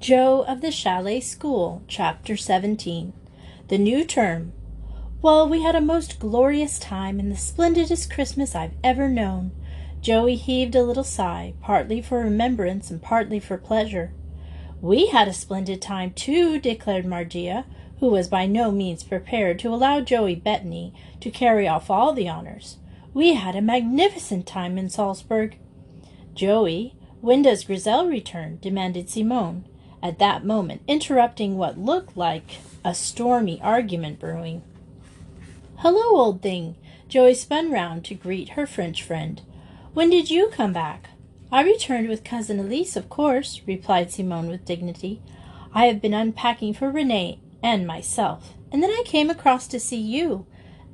Joe of the Chalet School, Chapter 17. The New Term. Well, we had a most glorious time and the splendidest Christmas I've ever known. Joey heaved a little sigh, partly for remembrance and partly for pleasure. We had a splendid time, too, declared Margia, who was by no means prepared to allow Joey Bettany to carry off all the honors. We had a magnificent time in Salzburg. Joey, when does Griselle return? Demanded Simone, at that moment interrupting what looked like a stormy argument brewing. Hello, old thing. Joey spun round to greet her French friend. When did you come back? I returned with Cousin Elise, of course, replied Simone with dignity. I have been unpacking for Renee and myself, and then I came across to see you,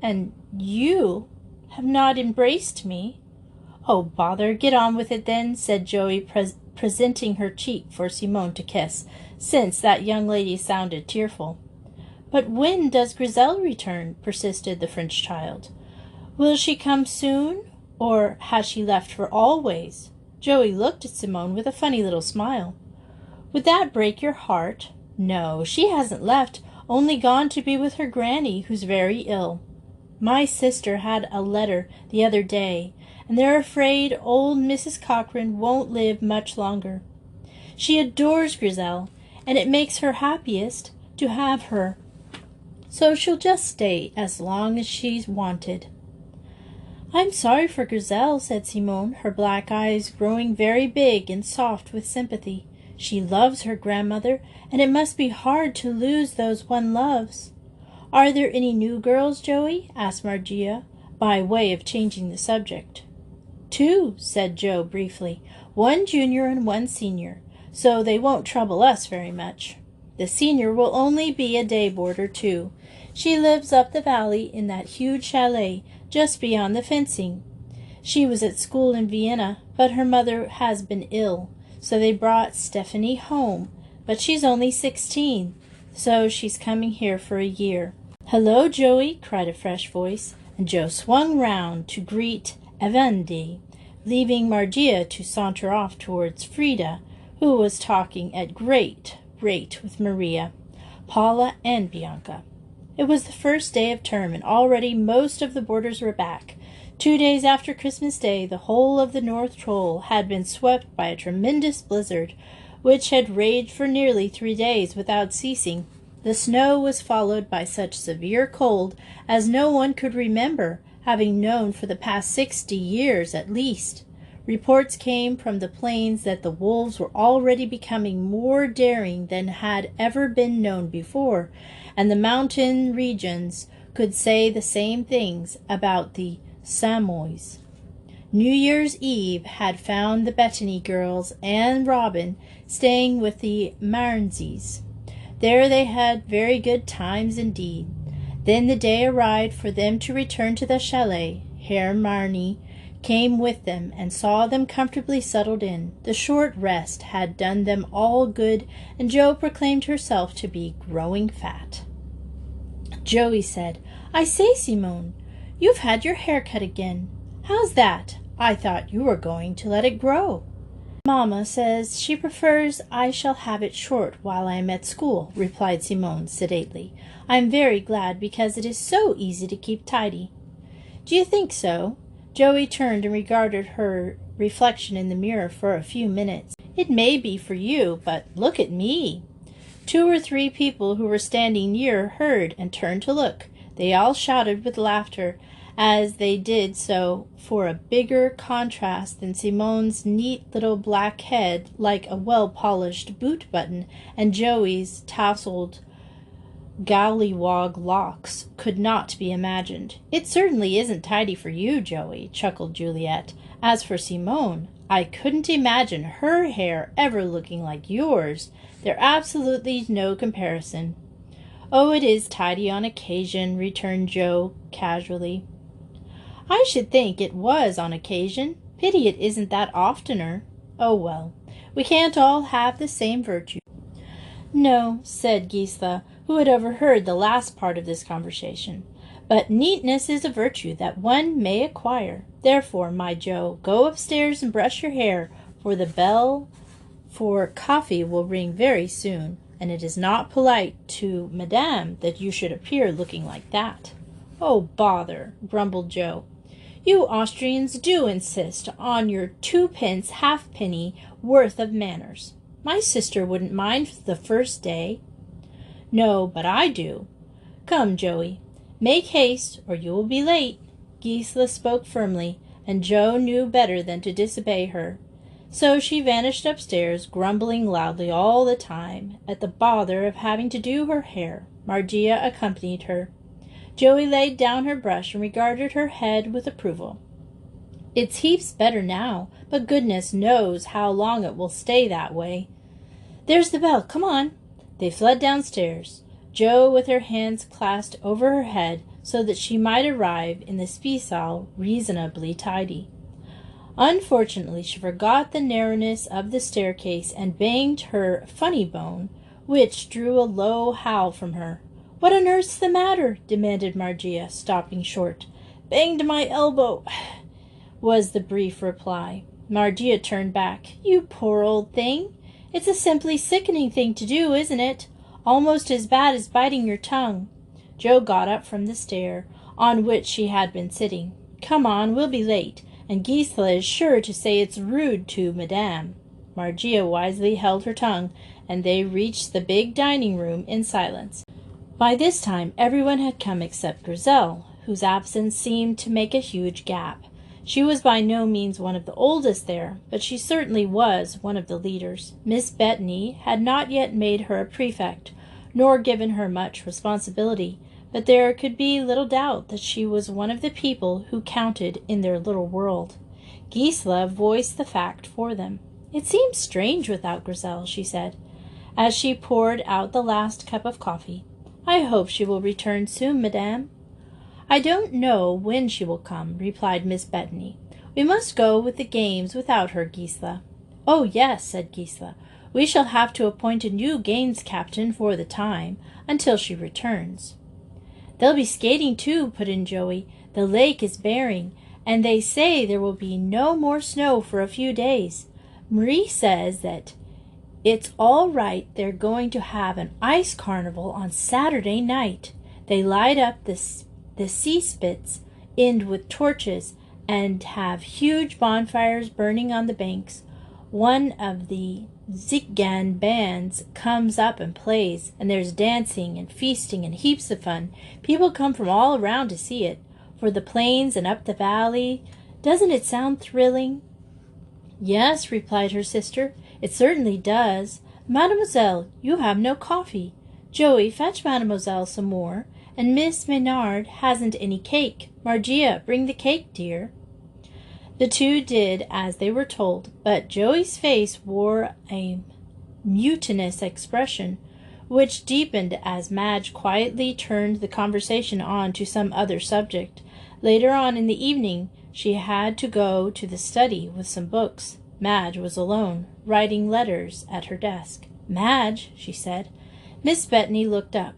and you have not embraced me. Oh, bother, get on with it then, said Joey, presenting her cheek for Simone to kiss, since that young lady sounded tearful. But when does Griselle return? Persisted the French child. Will she come soon, or has she left for always? Joey looked at Simone with a funny little smile. Would that break your heart? No, she hasn't left, only gone to be with her granny, who's very ill. My sister had a letter the other day, and they're afraid old Mrs. Cochrane won't live much longer. She adores Griselle, and it makes her happiest to have her, so she'll just stay as long as she's wanted. I'm sorry for Griselle, said Simone, her black eyes growing very big and soft with sympathy. She loves her grandmother, and it must be hard to lose those one loves. Are there any new girls, Joey? Asked Margia, by way of changing the subject. 2, said Joe briefly, 1 junior and 1 senior, so they won't trouble us very much. The senior will only be a day boarder, too. She lives up the valley in that huge chalet just beyond the fencing. She was at school in Vienna, but her mother has been ill, so they brought Stephanie home, but she's only 16, so she's coming here for a year. Hello, Joey, cried a fresh voice, and Joe swung round to greet Evandy, leaving Margia to saunter off towards Frida, who was talking at great rate with Maria, Paula, and Bianca. It was the first day of term, and already most of the boarders were back. 2 days after Christmas Day, the whole of the North Troll had been swept by a tremendous blizzard, which had raged for nearly 3 days without ceasing. The snow was followed by such severe cold as no one could remember, having known for the past 60 years at least. Reports came from the plains that the wolves were already becoming more daring than had ever been known before, and the mountain regions could say the same things about the Samois. New Year's Eve had found the Bettany girls and Robin staying with the Marnses. There they had very good times indeed. Then the day arrived for them to return to the chalet. Herr Marny came with them and saw them comfortably settled in. The short rest had done them all good, and Jo proclaimed herself to be growing fat. Joey said, I say, Simone, you've had your hair cut again. How's that? I thought you were going to let it grow. Mamma says she prefers I shall have it short while I am at school, replied Simone sedately. I am very glad because it is so easy to keep tidy. Do you think so? Joey turned and regarded her reflection in the mirror for a few minutes. It may be for you, but look at me. 2 or 3 people who were standing near heard and turned to look. They all shouted with laughter as they did so, for a bigger contrast than Simone's neat little black head like a well-polished boot-button and Joey's tousled gollywog locks could not be imagined. It certainly isn't tidy for you, Joey, chuckled Juliet. As for Simone, I couldn't imagine her hair ever looking like yours. There's absolutely no comparison. Oh, it is tidy on occasion, returned Jo casually. I should think it was on occasion. Pity it isn't that oftener. Oh, well, we can't all have the same virtue. No, said Gisela, who had overheard the last part of this conversation. But neatness is a virtue that one may acquire. Therefore, my Jo, go upstairs and brush your hair, for the bell for coffee will ring very soon, and it is not polite to Madame that you should appear looking like that." "Oh, bother," grumbled Joe. "You Austrians do insist on your 2 pence halfpenny worth of manners. My sister wouldn't mind the first day." "No, but I do. Come, Joey, make haste, or you will be late." Gisela spoke firmly, and Joe knew better than to disobey her. So she vanished upstairs, grumbling loudly all the time at the bother of having to do her hair. Margia accompanied her. Joey laid down her brush and regarded her head with approval. "It's heaps better now, but goodness knows how long it will stay that way. There's the bell. Come on." They fled downstairs, Jo with her hands clasped over her head so that she might arrive in the Spielsaal reasonably tidy. Unfortunately, she forgot the narrowness of the staircase and banged her funny bone, which drew a low howl from her. "What on earth's the matter?" demanded Margia, stopping short. "Banged my elbow," was the brief reply. Margia turned back. "You poor old thing. It's a simply sickening thing to do, isn't it? Almost as bad as biting your tongue." Jo got up from the stair on which she had been sitting. "Come on, we'll be late, and Gisela is sure to say it's rude to Madame." Margia wisely held her tongue, and they reached the big dining room in silence. By this time everyone had come except Grizel, whose absence seemed to make a huge gap. She was by no means one of the oldest there, but she certainly was one of the leaders. Miss Bettany had not yet made her a prefect, nor given her much responsibility, but there could be little doubt that she was one of the people who counted in their little world. Gisela voiced the fact for them. "It seems strange without Grizel," she said, as she poured out the last cup of coffee. "I hope she will return soon, Madame." "I don't know when she will come," replied Miss Bettany. "We must go with the games without her, Gisela." "Oh, yes," said Gisela. "We shall have to appoint a new games captain for the time, until she returns." "They'll be skating too," put in Joey. "The lake is bearing, and they say there will be no more snow for a few days. Marie says that it's all right. They're going to have an ice carnival on Saturday night. They light up the sea spits end with torches and have huge bonfires burning on the banks. One of the Ziggan bands comes up and plays, and there's dancing and feasting and heaps of fun. People come from all around to see it, for the plains and up the valley. Doesn't it sound thrilling?" "Yes," replied her sister, "it certainly does. Mademoiselle, you have no coffee. Joey, fetch Mademoiselle some more, and Miss Maynard hasn't any cake. Margia, bring the cake, dear." The two did as they were told, but Joey's face wore a mutinous expression, which deepened as Madge quietly turned the conversation on to some other subject. Later on in the evening she had to go to the study with some books. Madge was alone, writing letters at her desk. "Madge," she said. Miss Bettany looked up.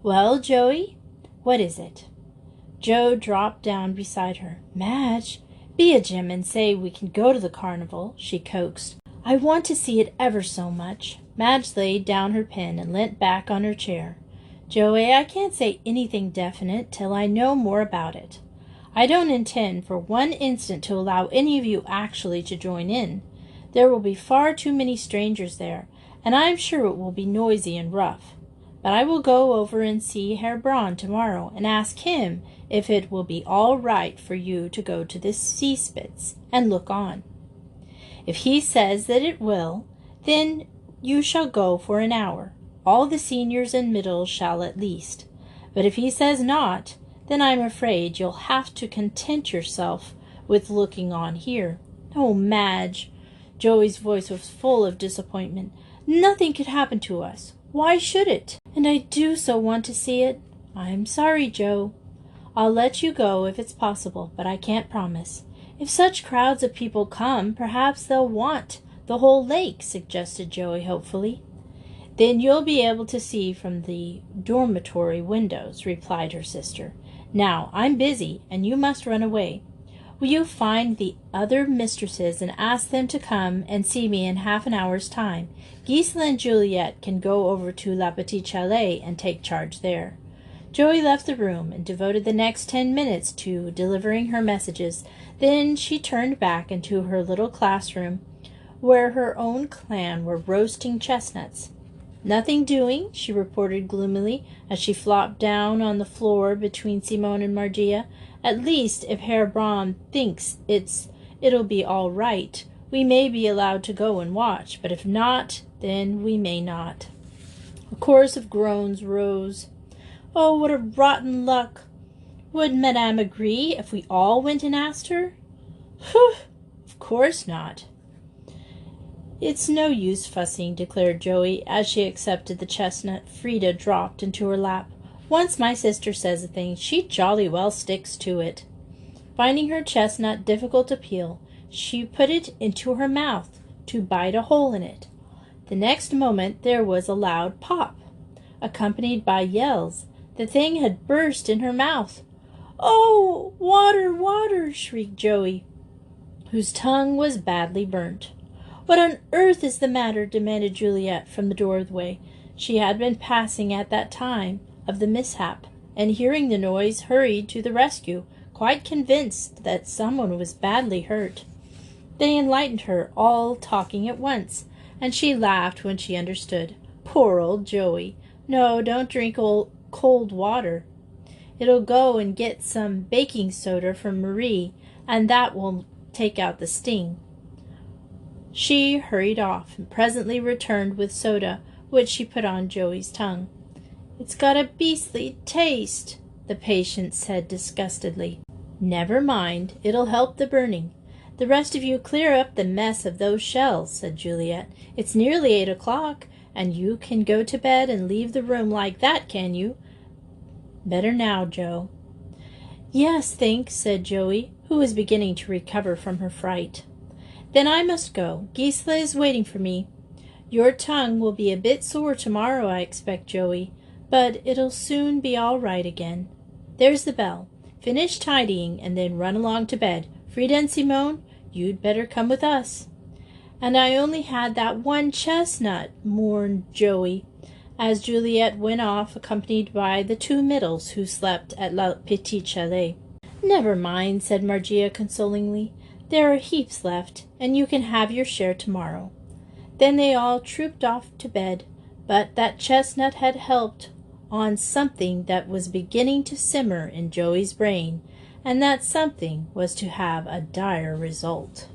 "Well, Joey, what is it?" Jo dropped down beside her. "Madge, be a Jim and say we can go to the carnival," she coaxed. "I want to see it ever so much." Madge laid down her pen and leant back on her chair. "Joey, I can't say anything definite till I know more about it. I don't intend for one instant to allow any of you actually to join in. There will be far too many strangers there, and I am sure it will be noisy and rough. But I will go over and see Herr Braun tomorrow and ask him if it will be all right for you to go to the sea spits and look on. If he says that it will, then you shall go for an hour. All the seniors and middles shall at least. But if he says not, then I'm afraid you'll have to content yourself with looking on here." "Oh, Madge," Joey's voice was full of disappointment. "Nothing could happen to us. Why should it? And I do so want to see it." "I'm sorry, Jo. I'll let you go if it's possible, but I can't promise. If such crowds of people come, perhaps they'll want the whole lake," suggested Joey hopefully. "Then you'll be able to see from the dormitory windows," replied her sister. "Now, I'm busy, and you must run away. Will you find the other mistresses and ask them to come and see me in half an hour's time? Gisela and Juliet can go over to La Petite Chalet and take charge there." Joey left the room and devoted the next 10 minutes to delivering her messages. Then she turned back into her little classroom, where her own clan were roasting chestnuts. "Nothing doing," she reported gloomily as she flopped down on the floor between Simone and Margia. "At least, if Herr Braun thinks it'll be all right, we may be allowed to go and watch, but if not, then we may not." A chorus of groans rose. "Oh, what a rotten luck! Would Madame agree if we all went and asked her?" "Phew! Of course not." "It's no use fussing," declared Joey, as she accepted the chestnut Frida dropped into her lap. "Once my sister says a thing, she jolly well sticks to it." Finding her chestnut difficult to peel, she put it into her mouth to bite a hole in it. The next moment there was a loud pop, accompanied by yells. The thing had burst in her mouth. "Oh, water, water!" shrieked Joey, whose tongue was badly burnt. "What on earth is the matter?" demanded Juliet from the doorway. She had been passing at that time of the mishap, and hearing the noise, hurried to the rescue, quite convinced that someone was badly hurt. They enlightened her, all talking at once, and she laughed when she understood. Poor old Joey. "No, don't drink cold water. It'll go and get some baking soda from Marie, and that will take out the sting." She hurried off, and presently returned with soda, which she put on Joey's tongue. "It's got a beastly taste," the patient said disgustedly. "Never mind, it'll help the burning. The rest of you clear up the mess of those shells," said Juliet. "It's nearly 8 o'clock, and you can go to bed and leave the room like that, can you? Better now, Joe." "Yes, thanks," said Joey, who was beginning to recover from her fright. "Then I must go. Gisela is waiting for me. Your tongue will be a bit sore tomorrow, I expect, Joey, but it'll soon be all right again. There's the bell. Finish tidying and then run along to bed. Frida and Simone, you'd better come with us." "And I only had that one chestnut," mourned Joey, as Juliet went off, accompanied by the 2 middles who slept at La Petite Chalet. "Never mind," said Margia consolingly. "There are heaps left, and you can have your share tomorrow." Then they all trooped off to bed, but that chestnut had helped on something that was beginning to simmer in Joey's brain, and that something was to have a dire result.